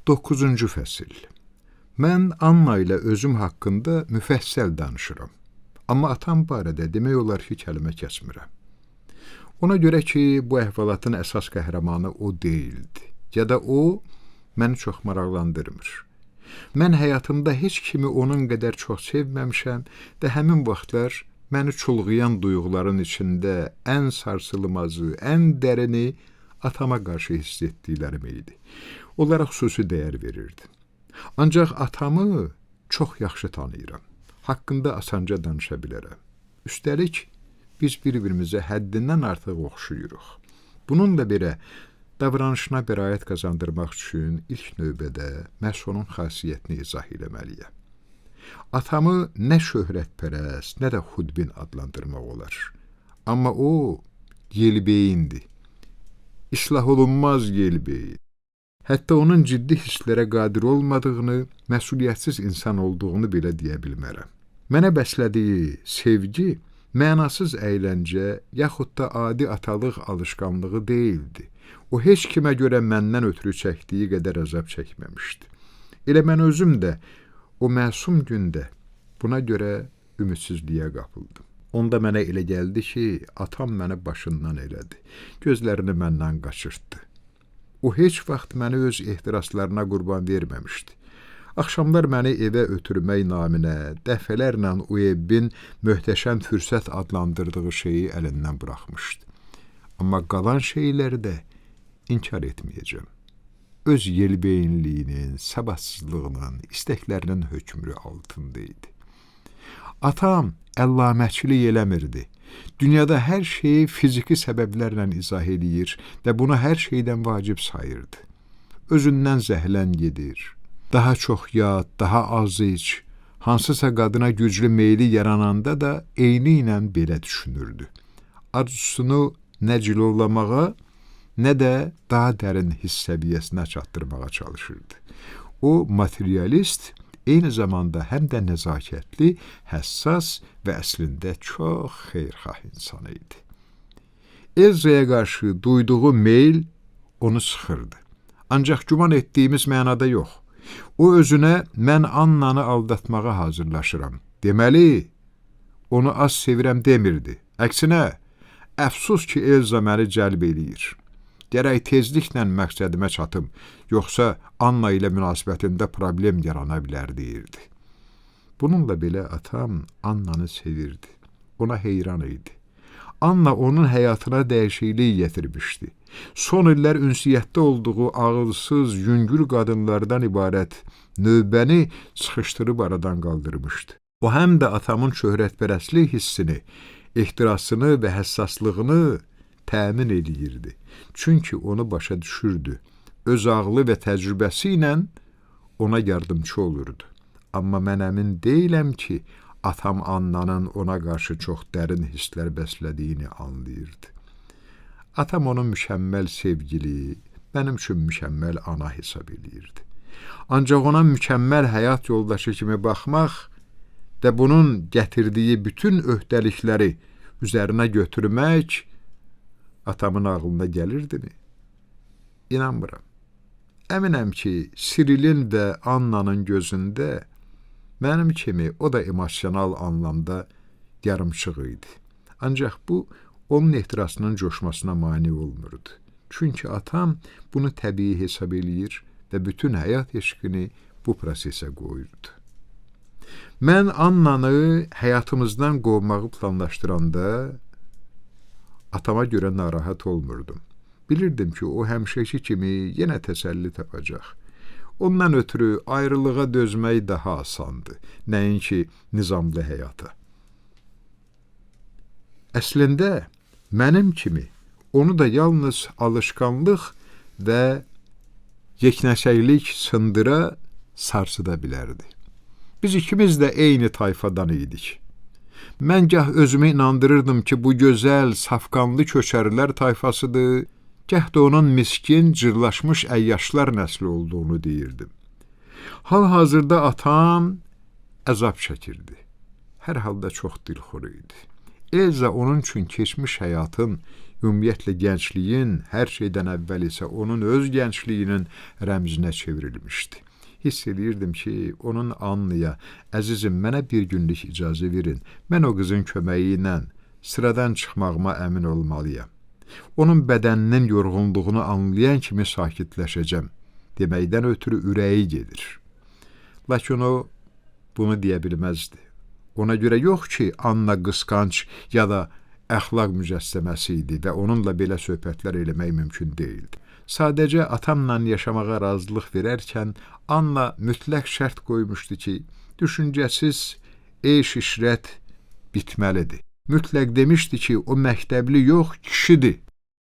9-cu fəsil. Mən Anna ilə özüm haqqında müfəssəl danışıram. Amma atam barədə demək olar ki, kəlmə kəsmirəm. Ona görə ki, bu əhvalatın əsas qəhrəmanı o deyildi. Ya da o, məni çox maraqlandırmır. Mən həyatımda heç kimi onun qədər çox sevməmişəm və həmin vaxtlar məni çulğayan duyğuların içində ən sarsılmazı, ən dərini atama qarşı hiss etdiklərim idi. Onlara xüsusi dəyər verirdim. Ancaq atamı çox yaxşı tanıyıram. Haqqında asanca danışa bilərəm. Üstəlik, biz bir-birimizə həddindən artıq oxşuyuruq. Bununla belə, davranışına bəraət qazandırmaq üçün ilk növbədə məhz onun xasiyyətini izah eləməliyəm. Atamı nə şöhrətpərəst, nə də xudbin adlandırmaq olar. Amma o, yelbeyindi. İslah olunmaz yelbeyin. Hətta onun ciddi hisslərə qadir olmadığını, məsuliyyətsiz insan olduğunu belə deyə bilmərəm. Mənə bəslədiyi sevgi mənasız əyləncə yaxud da adi atalıq alışqanlığı deyildi. O heç kimə görə məndən ötürü çəkdiyi qədər əzab çəkməmişdi. Elə mən özüm də o məsum gündə buna görə ümidsizliyə qapıldım. Onda mənə elə gəldi ki, atam məni başından elədi. Gözlərini məndən qaçırtdı. O heç vaxt məni öz ehtiraslarına qurban verməmişdi. Axşamlar məni evə ötürmək naminə dəfələrlə o evin möhtəşəm fürsət adlandırdığı şeyi əlindən buraxmışdı. Amma qalan şeyləri də inkar etməyəcəm. Öz yelbeyinliyinin, səbatsızlığının, istəklərinin hökmü altında idi. Atam əllaməçilik eləmirdi. Dünyada hər şeyi fiziki səbəblərlə izah edir və bunu hər şeydən vacib sayırdı. Özündən zəhlən gedir. Daha çox yad, daha az iç, hansısa qadına güclü meyli yarananda da eyni ilə belə düşünürdü. Arzusunu nə cilovlamağa, nə də daha dərin hiss səviyyəsinə çatdırmağa çalışırdı. O, materialist, eyni zamanda həm də nəzakətli, həssas və əslində çox xeyirxah insan idi. Elzaya qarşı duyduğu meyl onu sıxırdı. Ancaq güman etdiyimiz mənada yox. O özünə mən Annanı aldatmağa hazırlaşıram. Deməli, onu az sevirəm demirdi. Əksinə, əfsus ki, Elza məni cəlb eləyir. Gərək tezliklə məqsədimə çatım, yoxsa Anna ilə münasibətində problem yarana bilər, deyirdi. Bununla belə atam Annanı sevirdi, ona heyran idi. Anna onun həyatına dəyişiklik getirmişdi. Son illər ünsiyyətdə olduğu ağılsız, yüngül qadınlardan ibarət növbəni sıxışdırıb aradan qaldırmışdı. O həm də atamın şöhrətpərəstlik hissini, ehtirasını və həssaslığını təmin eləyirdi. Çünki onu başa düşürdü. Öz ağlı və təcrübəsi ilə ona yardımcı olurdu. Amma mən əmin deyiləm ki, atam Annanın ona qarşı çox dərin hisslər bəslədiyini anlayırdı. Atam onu mükəmməl sevgili, mənim üçün mükəmməl ana hesab eləyirdi. Ancaq ona mükəmməl həyat yoldaşı kimi baxmaq və bunun gətirdiyi bütün öhdəlikləri üzərinə götürmək atamın ağlına gəlirdimi? İnanmıram. Əminəm ki, Sirilin və Annanın gözündə mənim kimi o da emosional anlamda yarımçıq idi. Ancaq bu, onun ehtirasının coşmasına mane olmurdu. Çünki atam bunu təbii hesab eləyir və bütün həyat eşqini bu prosesə qoyurdu. Mən Annanı həyatımızdan qovmağı planlaşdıranda atama görə narahat olmurdum. Bilirdim ki, o həmişəki kimi yenə təsəlli tapacaq. Ondan ötürü ayrılığa dözmək daha asandı, nəinki nizamlı həyata. Əslində, mənim kimi onu da yalnız alışqanlıq və yeknəsəklik sındıra, sarsıda bilərdi. Biz ikimiz də eyni tayfadan idik. Mən gah özümü inandırırdım ki, bu gözəl, safqanlı köçərilər tayfasıdır, gah da onun miskin, cırlaşmış əyyaşlar nəsli olduğunu deyirdim. Hal-hazırda atam əzab çəkirdi. Hər halda çox dilxor idi. Elza onun üçün keçmiş həyatın Ümumiyyətlə gəncliyin hər şeydən əvvəl isə onun öz gəncliyinin rəmzinə çevrilmişdi. Hiss edirdim ki, onun Annaya, əzizim, mənə bir günlük icazə verin, mən o qızın köməyi ilə sıradan çıxmağıma əmin olmalıyam. Onun bədəninin yorğunluğunu anlayan kimi sakitləşəcəm deməkdən ötürü ürəyi gedir. Lakin o bunu deyə bilməzdi. Ona görə yox ki, Anna qısqanc ya da əxlaq mücəssəməsi idi və onunla belə söhbətlər eləmək mümkün deyildi. Sadəcə atamla yaşamağa razılıq verərkən Anna mütləq şərt qoymuşdu ki, düşüncəsiz eş-işrət bitməlidir. Mütləq demişdi ki, o məktəbli yox, kişidir.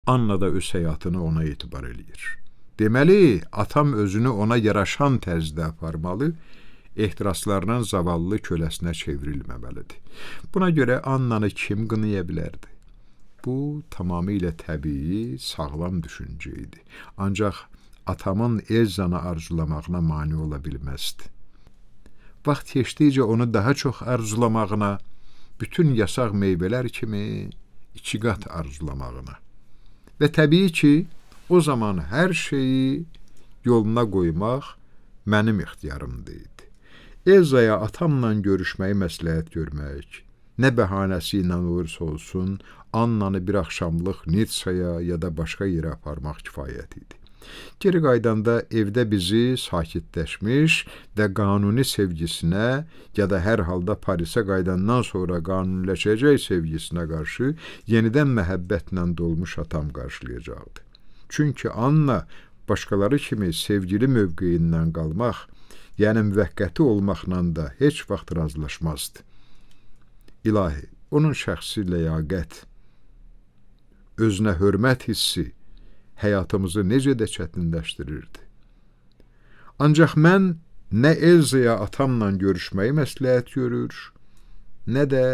Anna da öz həyatını ona etibar eləyir. Deməli, atam özünü ona yaraşan tərzdə aparmalı, ehtiraslarının zavallı köləsinə çevrilməməlidir. Buna görə Annanı kim qınaya bilərdi? Bu, tamamilə təbii, sağlam düşüncə idi. Ancaq atamın Elzanı arzulamağına mane ola bilməzdi. Vaxt keçdikcə onu daha çox arzulamağına, bütün yasaq meyvələr kimi 2 qat arzulamağına. Və təbii ki, o zaman hər şeyi yoluna qoymaq mənim ixtiyarımda idi. Elzaya atamla görüşməyi məsləhət görmək, nə bəhanəsi ilə olursa olsun, Annanı bir axşamlıq Nitsaya ya da başqa yerə aparmaq kifayət idi. Geri qaydanda evdə bizi sakitləşmiş və qanuni sevgisinə ya da hər halda Parisə qaydandan sonra qanuniləşəcək sevgisinə qarşı yenidən məhəbbətlə dolmuş atam qarşılayacaqdı. Çünki Anna başqaları kimi sevgili mövqeyindən qalmaq, yəni müvəqqəti olmaqla da heç vaxt razılaşmazdı. İlahi, onun şəxsi ləyaqət, özünə hörmət hissi həyatımızı necə də çətinləşdirirdi. Ancaq mən nə Elzaya atamla görüşməyi məsləhət görür, nə də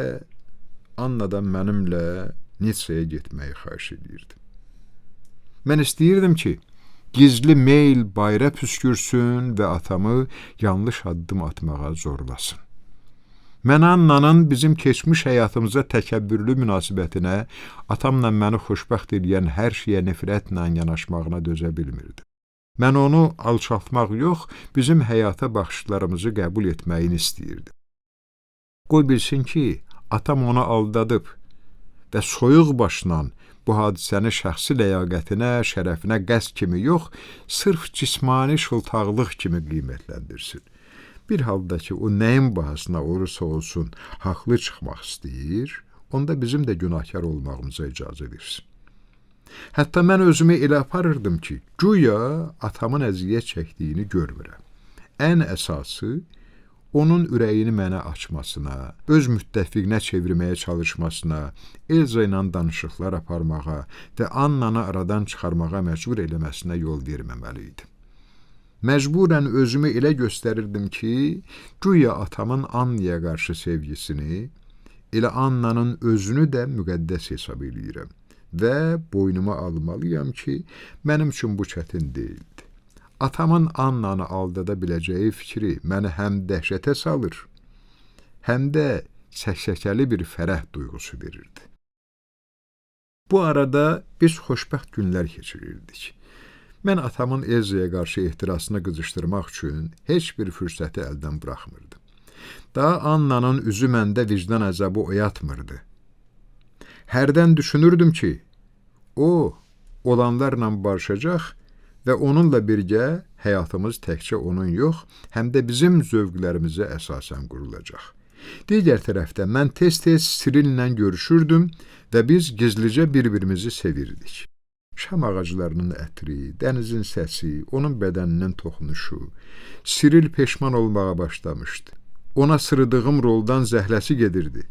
Annadan mənimlə Nitsaya getməyi xahiş edirdim. Mən istəyirdim ki, gizli meyl bayra püskürsün və atamı yanlış addım atmağa zorlasın. Mən Annanın bizim keçmiş həyatımıza təkəbbürlü münasibətinə, atamla məni xoşbəxt edən hər şeyə nifrətlə yanaşmağına dözə bilmirdim. Mən onu alçaltmaq yox, bizim həyata baxışlarımızı qəbul etməyini istəyirdim. Qoy bilsin ki, atam onu aldadıb və soyuq başla bu hadisəni şəxsi ləyaqətinə, şərəfinə qəsd kimi yox, sırf cismani şıltaqlıq kimi qiymətləndirsin. Bir halda ki, o nəyin bahasına olursa olsun haqlı çıxmaq istəyir, onda bizim də günahkar olmağımıza icazə versin. Hətta mən özümü elə aparırdım ki, güya atamın əziyyət çəkdiyini görmürəm. Ən əsası, onun ürəyini mənə açmasına, öz müttəfiqinə çevirməyə çalışmasına, Elza ilə danışıqlar aparmağa və Annanı aradan çıxarmağa məcbur eləməsinə yol verməməli idim. Məcburən özümü elə göstərirdim ki, güya atamın Annaya qarşı sevgisini, elə Annanın özünü də müqəddəs hesab edirəm və boynuma almalıyam ki, mənim üçün bu çətin deyildi. Atamın Annanı aldada biləcəyi fikri məni həm dəhşətə salır, həm də səksəkəli bir fərəh duyğusu verirdi. Bu arada biz xoşbəxt günlər keçirirdik. Mən atamın Elzaya qarşı ehtirasını qızışdırmaq üçün heç bir fürsəti əldən buraxmırdım. Daha Annanın üzü məndə vicdan əzabı oyatmırdı. Hərdən düşünürdüm ki, o, olanlarla barışacaq və onunla birgə həyatımız təkcə onun yox, həm də bizim zövqlərimizə əsasən qurulacaq. Digər tərəfdə mən tez-tez Sirillə görüşürdüm və biz gizlicə bir-birimizi sevirdik. Şam ağaclarının ətri, dənizin səsi, onun bədəninin toxunuşu, Siril peşman olmağa başlamışdı. Ona sırıdığım roldan zəhləsi gedirdi.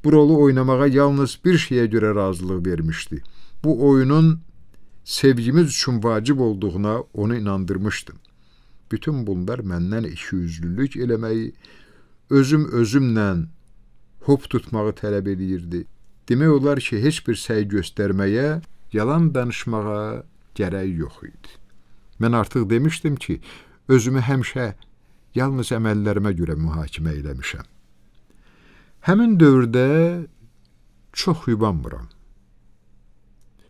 Bu rolu oynamağa yalnız bir şeyə görə razılıq vermişdi. Bu oyunun sevgimiz üçün vacib olduğuna onu inandırmışdım. Bütün bunlar məndən ikiyüzlülük eləməyi, özümlə hop tutmağı tələb edirdi. Demək olar ki, heç bir səy göstərməyə, yalan danışmağa gərək yox idi. Mən artıq demişdim ki, özümü həmişə yalnız əməllərimə görə mühakimə eləmişəm. Həmin dövrdə çox yubanmıram.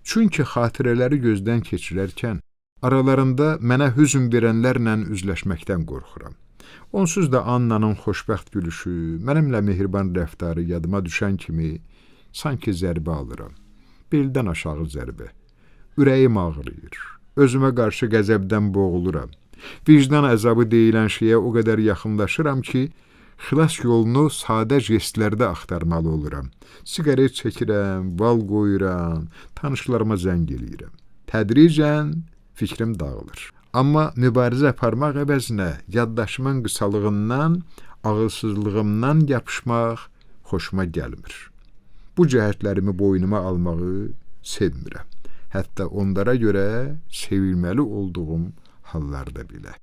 Çünki xatirələri gözdən keçirərkən aralarında mənə hüzn verənlərlə üzləşməkdən qorxuram. Onsuz da Annanın xoşbəxt gülüşü, mənimlə mehriban rəftarı yadıma düşən kimi sanki zərbə alıram. Beldən aşağı zərbə. Ürəyim ağrıyır. Özümə qarşı qəzəbdən boğuluram. Vicdan əzabı deyilən şeyə o qədər yaxınlaşıram ki, xilas yolunu sadə jestlərdə axtarmalı oluram. Siqaret çəkirəm, val qoyuram, tanışlarıma zəng eləyirəm. Tədricən fikrim dağılır. Amma mübarizə aparmaq əvəzinə yaddaşımın qısalığından, ağılsızlığımdan yapışmaq xoşuma gəlmir. Bu cəhətlərimi boynuma almağı sevmirəm. Hətta onlara görə sevilməli olduğum hallarda belə.